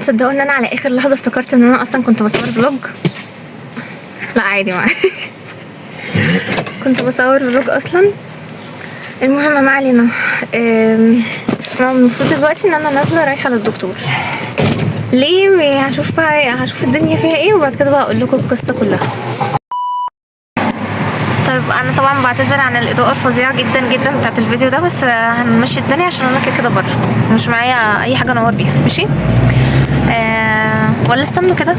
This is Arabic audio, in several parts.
تصدقوا ان انا على اخر لحظه افتكرت ان انا اصلا كنت بصور فلوج. لا عادي معايا. كنت بصور فلوج اصلا. المهم ما علينا. المفروض دلوقتي ان انا نازله رايحه للدكتور. ليه؟ هشوف الدنيا فيها ايه وبعد كده بقى اقول لكم القصه كلها. طيب انا طبعا بعتذر عن الاضاءه الفظيعه جدا جدا بتاعت الفيديو ده، بس هنمشي الدنيا عشان انا كده بره مش معايا اي حاجه انور بيها. ماشي ولا استنوا كده،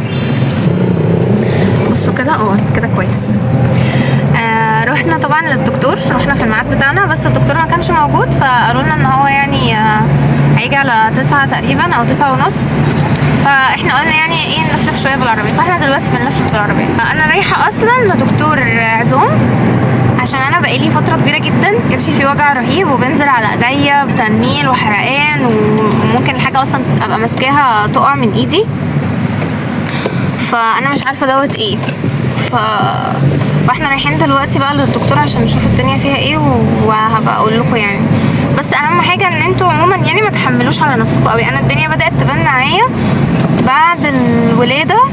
بصوا كده كده كويس. رحنا طبعا للدكتور، رحنا في الميعاد بتاعنا بس الدكتور ما كانش موجود، فقالوا لنا ان هو يعني هيجي على 9 تقريبا او 9:30. فاحنا قلنا يعني ايه نلفلف شويه بالعربيه، فاحنا دلوقتي بنلفلف بالعربيه. انا رايحه اصلا لدكتور عزوم عشان انا بقالي فتره كبيره جدا كانش في وجع رهيب وبنزل على ايديا بتنميل وحرقان، وممكن الحاجه اصلا ابقى ماسكاها تقع من ايدي، فانا مش عارفه دوت ايه. فاحنا رايحين دلوقتي بقى للدكتور عشان نشوف الدنيا فيها ايه وهبقى اقول لكم يعني. بس اهم حاجه ان انتوا عموما يعني ما تحملوش على نفسكم قوي. انا الدنيا بدات تبان معايا بعد الولاده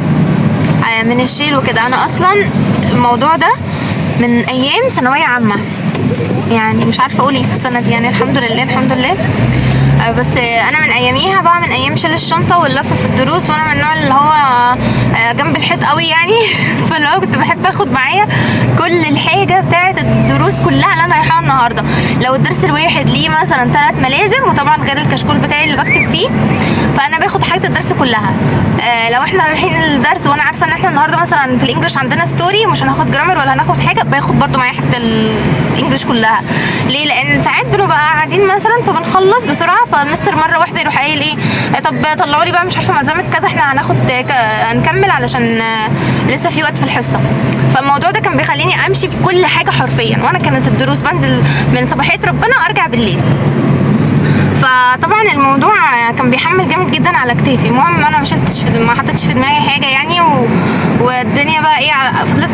من الشيل وكده. انا اصلا الموضوع ده من ايام ثانويه عامه، يعني مش عارفه اقول ايه في السنه دي، يعني الحمد لله الحمد لله. بس انا من اياميها بقى، من ايام شيل الشنطه واللف في الدروس، وانا من النوع اللي هو جنب الحيط قوي يعني. فاللي هو كنت بحب اخد معايا كل الحاجه بتاعه الدروس كلها اللي انا رايحاها النهارده. لو الدرس الواحد ليه مثلا 3 ملازم، وطبعا غير الكشكول بتاعي اللي بكتب فيه، فانا باخد حاجه الدرس كلها. لو احنا رايحين الدرس وانا عارفه ان احنا النهارده مثلا في الانجليش عندنا ستوري ومش هناخد جرامر ولا هناخد حاجه، باخد برده معايا حاجه الانجليش كلها. ليه؟ لان ساعات بنبقى قاعدين مثلا فبنخلص بسرعه، فالمستر مره واحده يروح قايل ايه، طب طلعوا لي بقى مش عارفه ملزمه كذا، احنا هنكمل علشان لسه في وقت في الحصه. فالموضوع ده كان بيخليني امشي بكل حاجه حرفيا، وانا كانت الدروس بنزل من صباحيه ربنا ارجع بالليل. فطبعا الموضوع كان بيحمل جامد جدا على كتافي. المهم انا ما حطيتش في دماغي حاجه يعني، والدنيا بقى ايه فضلت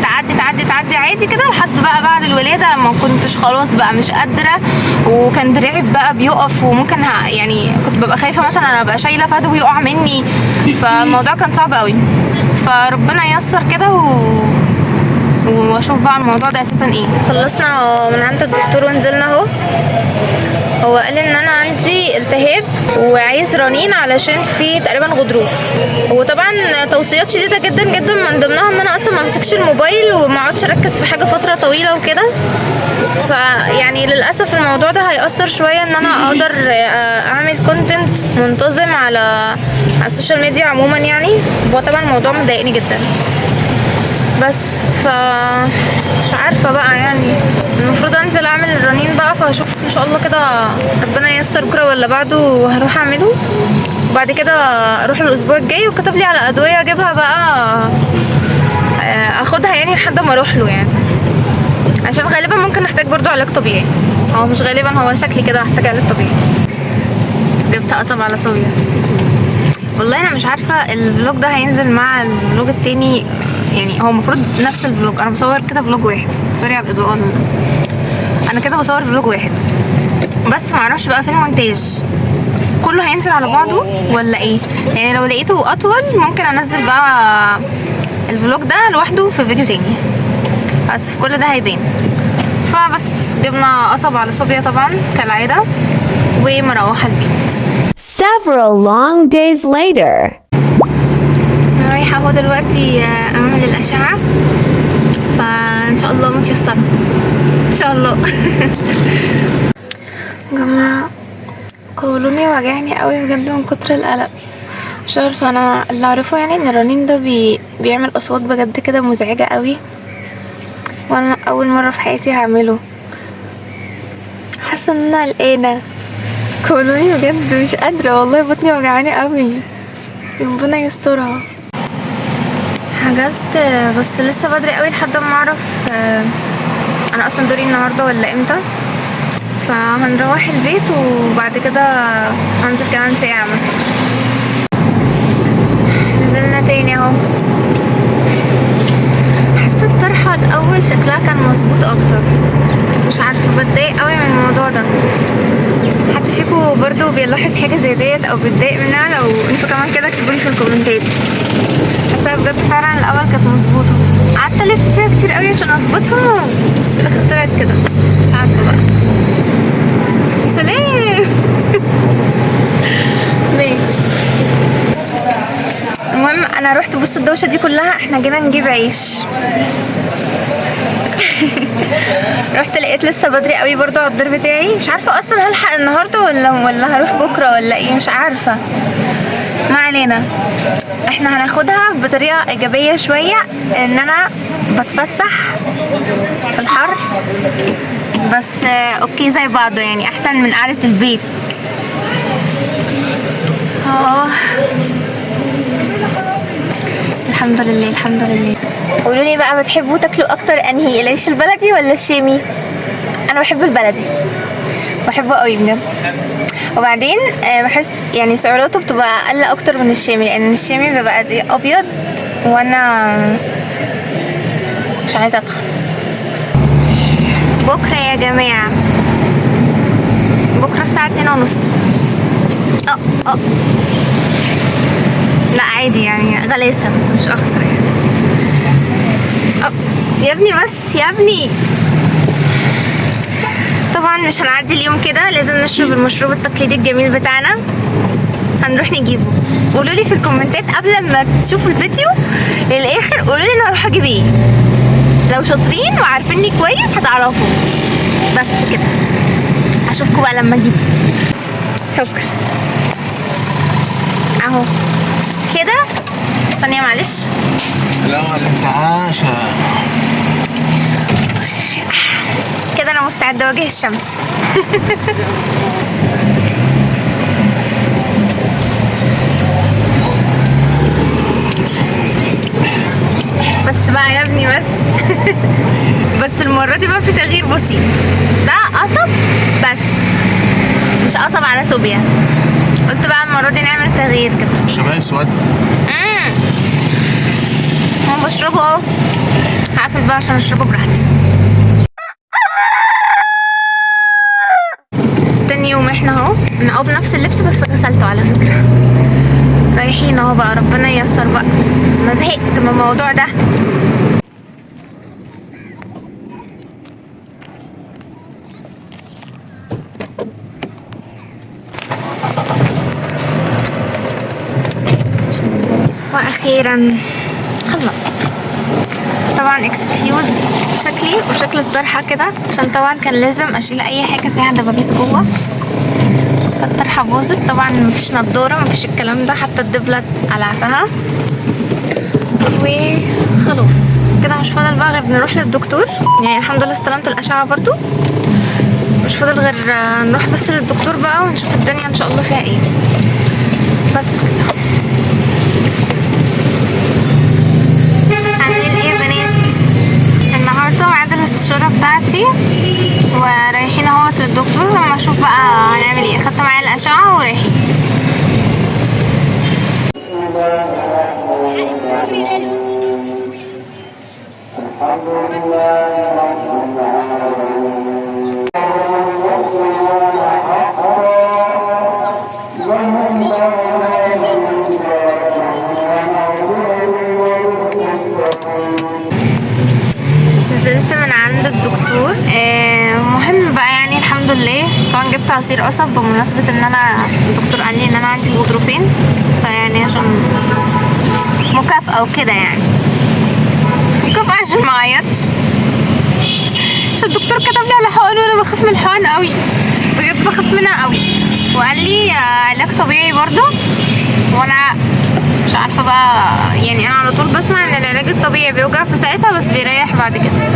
تعدي عادي كده لحد بقى بعد الولاده ما كنتش خلاص بقى مش قادره، وكان دراعي بقى بيقف، وممكن يعني كنت ببقى خايفه مثلا انا ابقى شايله فدو ويقع مني، فالموضوع كان صعب قوي. فربنا ييسر كده واشوف بقى الموضوع ده اساسا ايه. خلصنا من عند الدكتور ونزلنا اهو. هو قال ان انا عندي التهاب وعايز رنين علشان في تقريبا غضروف، وطبعا توصيات شديده جدا جدا من ضمنها ان انا اصلا ما امسكش الموبايل وما اقعدش اركز في حاجه فتره طويله وكده. فيعني للاسف الموضوع ده هيأثر شويه ان انا اقدر اعمل كونتنت منتظم على السوشيال ميديا عموما يعني. هو طبعا الموضوع مضايقني جدا، بس مش عارفه بقى يعني المفروض انزل اعمل الرنين بقى، فهشوف ان شاء الله كده ربنا ييسر بكره ولا بعده وهروح اعمله. وبعد كده اروح الاسبوع الجاي، وكتب لي على ادويه اجيبها بقى اخدها يعني لحد ما اروح له يعني، عشان غالبا ممكن احتاج برضو علاج طبيعي، او مش غالبا، هو شكلي كده هحتاج علاج طبيعي. جبت قصب على صوبيا. والله انا مش عارفه الفلوج ده هينزل مع الفلوج التاني يعني، هو المفروض نفس الفلوج. انا بصور كده فلوج واحد، سوري على الاضاءه، انا كده بصور فلوج واحد بس معرفش بقى في المونتاج كله هينزل على بعضه ولا ايه يعني. لو لقيته اطول ممكن انزل بقى الفلوج ده لوحده في فيديو تاني، بس في كل ده هيبان. فبس جبنا قصب على صوبيا طبعا كالعاده ومروحه البيت. Several long days later. رايحه اهو دلوقتي اعمل الاشعه، فان شاء الله متيسره ان شاء الله. جماعه قولوني وجعني قوي بجد من كتر القلق. مش عارفه، انا اللي اعرفه يعني ان الرنين ده بيعمل اصوات بجد كده مزعجه قوي، وانا اول مره في حياتي هعمله. حاسه ان انا قلقانه. قولوني بجد مش قادره والله، بطني وجعاني قوي، ربنا يسترها. حجزت بس لسه بدري قوي لحد ما اعرف انا اصلا دوري النهارده ولا امتى. فهنروح البيت وبعد كده هنزل كمان ساعه مثلا. نزلنا تاني اهو. حسيت الطرحه الاول شكلها كان مظبوط اكتر، مش عارفه بتضايق قوي من الموضوع ده. حد فيكم برضو بيلاحظ حاجه زي ديت او بتضايق منها؟ لو انتوا كمان كده اكتبولي في الكومنت. الكومنتات. بس أنا بجد فعلا الاول كانت مظبوطه، قعدت الف فيها كتير قوي عشان اظبطها، بس في الاخر طلعت كده، مش عارفه بقى. يا سلام. ماشي. المهم انا رحت، بص الدوشه دي كلها احنا جينا نجيب عيش. رحت لقيت لسه بدري قوي برضو على الدور بتاعي، مش عارفه اصلا هلحق النهارده ولا هروح بكره ولا ايه، مش عارفه. ما علينا، احنا هناخدها بطريقه ايجابيه شويه، ان انا بتفسح في الحر بس اوكي زي بعضه يعني، احسن من قعده البيت. الحمد لله الحمد لله. قولوا لي بقى، بتحبوا تاكلوا اكتر انهي، العيش البلدي ولا الشامي؟ انا بحب البلدي، بحبه قوي بجد. وبعدين بحس يعني سعراته بتبقى اقل اكتر من الشامي، لان الشامي بيبقى ابيض وانا مش عايزه ادخل. بكره يا جماعه، بكره الساعه 2:30. لا عادي يعني، غلاسه بس مش اكتر يعني. يا ابني بس يا ابني، طبعا مش هنعدي اليوم كده، لازم نشرب المشروب التقليدي الجميل بتاعنا، هنروح نجيبه. قولوا لي في الكومنتات قبل ما تشوفوا الفيديو للاخر، قولوا لي انا هروح اجيب ايه. لو شاطرين وعارفيني كويس هتعرفوا. بس كده، اشوفكم بقى لما اجيب. شكرا. اهو كده، ثانيه معلش. لا انت عاشا كده انا مستعده اواجه الشمس. بس بقى يا ابني بس. بس المره دي بقى في تغيير بسيط، ده قصب بس مش قصب على صوبيا. قلت بقى المره دي نعمل تغيير كده. شبه اسود. انا بشربه اهو، هقفل بقى عشان اشربه براحتي. تاني يوم احنا اهو، انا بنفس اللبس بس غسلته على فكره. رايحين اهو بقى، ربنا ييسر بقى، انا زهقت من الموضوع ده. واخيرا خلصت. طبعا اكسكيوز شكلي وشكل الطرحه كده، عشان طبعا كان لازم اشيل اي حاجه فيها دبابيس جوه، فالطرحه باظت. طبعا مفيش نضاره، مفيش الكلام ده، حتى الدبله قلعتها. وخلاص كده مش فاضل بقى غير نروح للدكتور، يعني الحمد لله استلمت الاشعه برضو، مش فاضل غير نروح بس للدكتور بقى ونشوف الدنيا ان شاء الله فيها ايه. بس كده. عاملين ايه يا بنات؟ النهارده ميعاد الاستشاره بتاعتي، ورايحين اهوت للدكتور لما اشوف بقى هنعمل ايه. اخدت معايا الاشعه ورايحين. نزلت من عند الدكتور. مهم بقى يعني الحمد لله. طبعا جبت عصير قصب بمناسبة ان انا الدكتور قال لي ان انا عندي الغضروفين، فيعني عشان مكافأة وكده، يعني مكافأة عشان ما اعيطش، عشان الدكتور كتب لي على حقن وانا بخاف من الحقن قوي، بجد بخاف منها قوي. وقال لي علاج طبيعي برضه، وانا مش عارفه بقى يعني، انا على طول بسمع ان العلاج الطبيعي بيوجع في ساعتها بس بيريح بعد كده،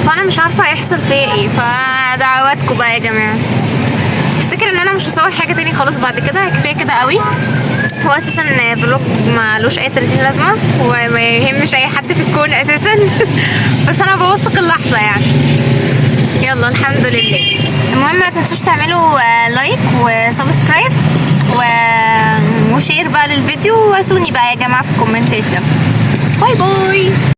فانا مش عارفه هيحصل فيا ايه. فدعواتكم بقى يا جماعه. افتكر ان انا مش هصور حاجه تاني خلاص بعد كده، كفايه كده قوي. هو اساسا فلوج مالوش اي 30 لازمه وما يهمش اي حد في الكون اساسا. بس انا بوثق اللحظه يعني. يلا الحمد لله. المهم ما تنسوش تعملوا لايك وسبسكرايب وشير بقى للفيديو، واسوني بقى يا جماعه في الكومنتات. يلا باي باي.